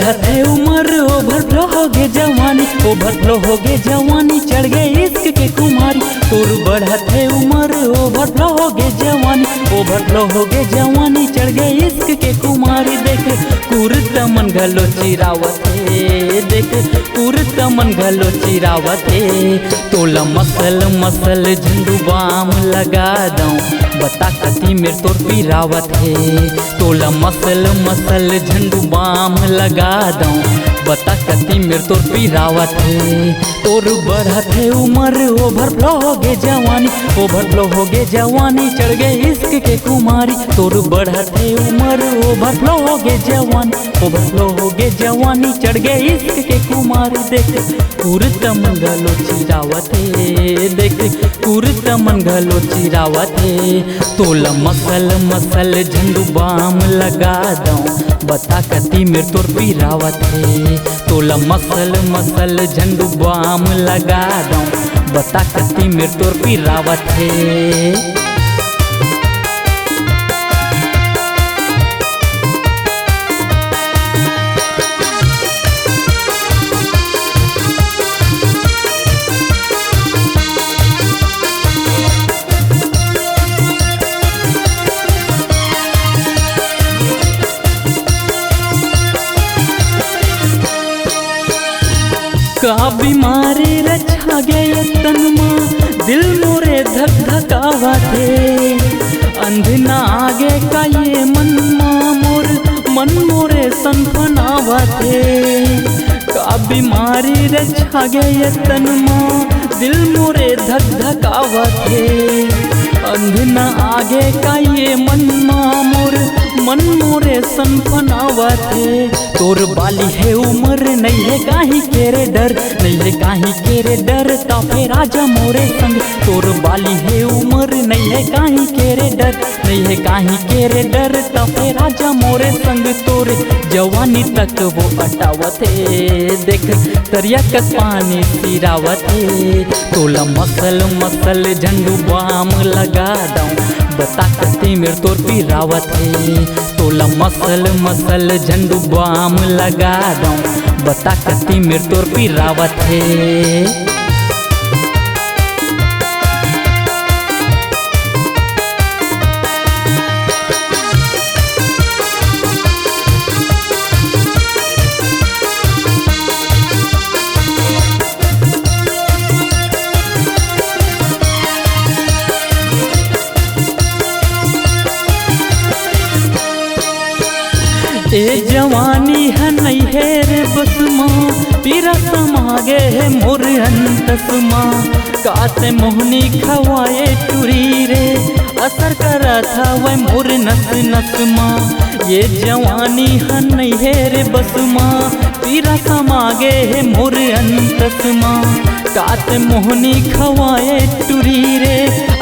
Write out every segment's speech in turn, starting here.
बढ़त है उम्र ओवरफ्लो हो गे जवानी, ओवरफ्लो हो गे जवानी, चढ़ गए इश्क के कुमारी। तोर बढ़त है उम्र ओवरफ्लो हो गे जवानी, ओवरफ्लो हो गे जवानी, चढ़ गए इश्क के कुमारी। देख कुर्ता मन घलो चिरावत है, देख कुर्ता मन घलो चिरावत है। तोला मसल मसल झंडू बाम लगा दऊं, बता कती मेरे तोर पिरावत है। तोला मसल मसल झंडू बाम लगा दऊं, बता कती मेरे तोर पिरावत है। तोर बढ़त है उम्र ओवरफ्लो हो गे जवानी, ओवरफ्लो हो गे जवानी, चढ़ गए इश्क के कुमारी। तोर बढ़त है उम्र ओवरफ्लो हो गे जवानी, ओवरफ्लो हो गे जवानी, चढ़ गए इश्क के कुमारी। देख कुर्ता मन घलो चिरावत है, देख कुर्ता मन घलो चिरावत है। तोला मसल मसल झंडू बाम लगा दऊं, बता कती मेरे तोर पिरावत है। तोला मसल मसल झंडू बाम लगा दऊं, बता कती मेरे तोर पिरावत है। का बीमारी रचा गए तन माँ, दिल मोरे धक धकावते। अंधना आगे का ये मन माँ मोर, मन मोरे सनफनावते। का बीमारी रचा गए तन माँ, दिल मोरे धक धकावते। अंधना आगे का ये मन माँ मोर, मन मोरे सनफनावते। तोर बाली है उम्र नहीं है काहे केरे डर, नहीं है काहे केरे डर, ताफे राजा मोरे संग। तोर बाली है उम्र नहीं है काहे केरे डर, नहीं है काहे केरे डर, ताफे राजा मोरे संग। तोरे जवानी तक वो अटावत है, देख तरिया का पानी सिरावत है। तोला मसल मसल झंडू बाम लगा दऊं, बता कती मेरे तोर पिरावत है। तोला मसल मसल झंडू बाम लगा दऊं, बता कती मेरे तोर पिरावत है। ए जवानी है नहीं है रे बस माँ, पीरा समागे है मोर अंतस माँ। काते मोहनी खवाए टूरी रे, असर करा था वह मोर नस नस माँ। ये जवानी है नहीं है रे बस माँ, पीरा समागे है मोर अंतस माँ। काते मोहनी खवाए टूरी रे,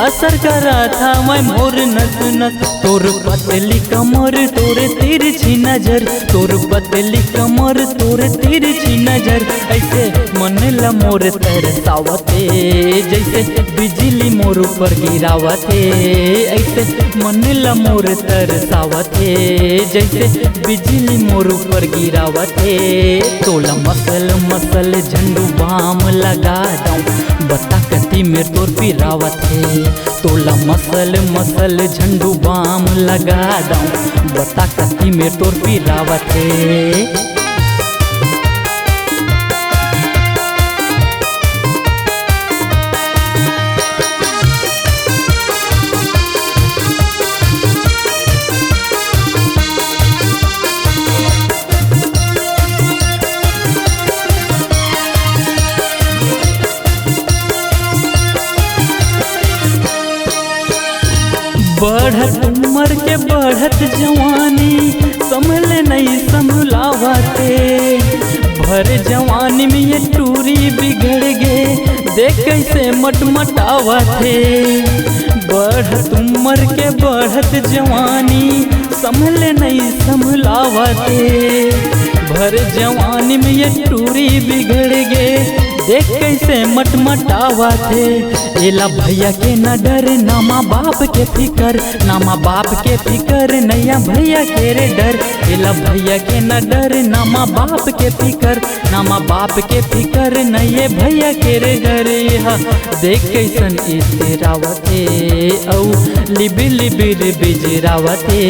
असर करा था वह मोर नस नस। तोर पतली कमर तोरे तिरछी नजर, तोर पतली कमर तोरे तिरछी नजर, ऐसे मन ला मोर तरसावते। जैसे बिजली मोर ऊपर गिरावते, ऐसे मन ला मोर तरसावते। जैसे बिजली मोर ऊपर गिरावते। तोला मसल मसल झंडू बाम लगा दऊं, बता कती मेरे तोर पिरावत है। तोला मसल मसल झंडू बाम लगा दऊं, बता कती मेरे तोर पिरावत है। बढ़त उम्र के बढ़त जवानी, संभले नहीं संभलावते। भर जवानी में ये टूरी बिगड़ गे, देख कैसे मटमटावते। बढ़त उम्र के बढ़त जवानी, संभले नहीं संभलावते। भर जवानी में ये टूरी बिगड़ गे, देख कैसे मटमटावा थे। एला भैया के न डर ना माँ बाप के फिकर, ना माँ बाप के फिकर नैया भैया के रे डर। एला भैया के न डर ना माँ बाप के फिकर, ना माँ बाप के फिकर नैये भैया के रे डर। देख कैसन इतरावते औ लिबि लिबि रे बिजरावते।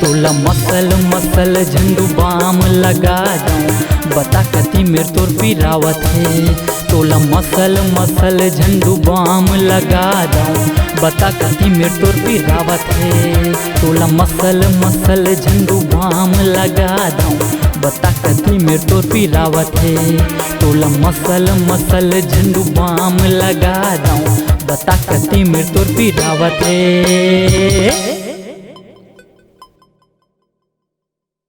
तोला मसल मसल झंडू बाम लगा दूं, बता कती मेर तोर पिरावत है। तोला मसल मसल झंडू बाम लगा दूं, बता कती मेर तोर पिरावत है। तोला मसल मसल झंडू बाम लगा दूं, बता कती मेर तोर पिरावत है। तोला मसल मसल झंडू बाम लगा दूं, बता कती मेर तोर पिरावत है।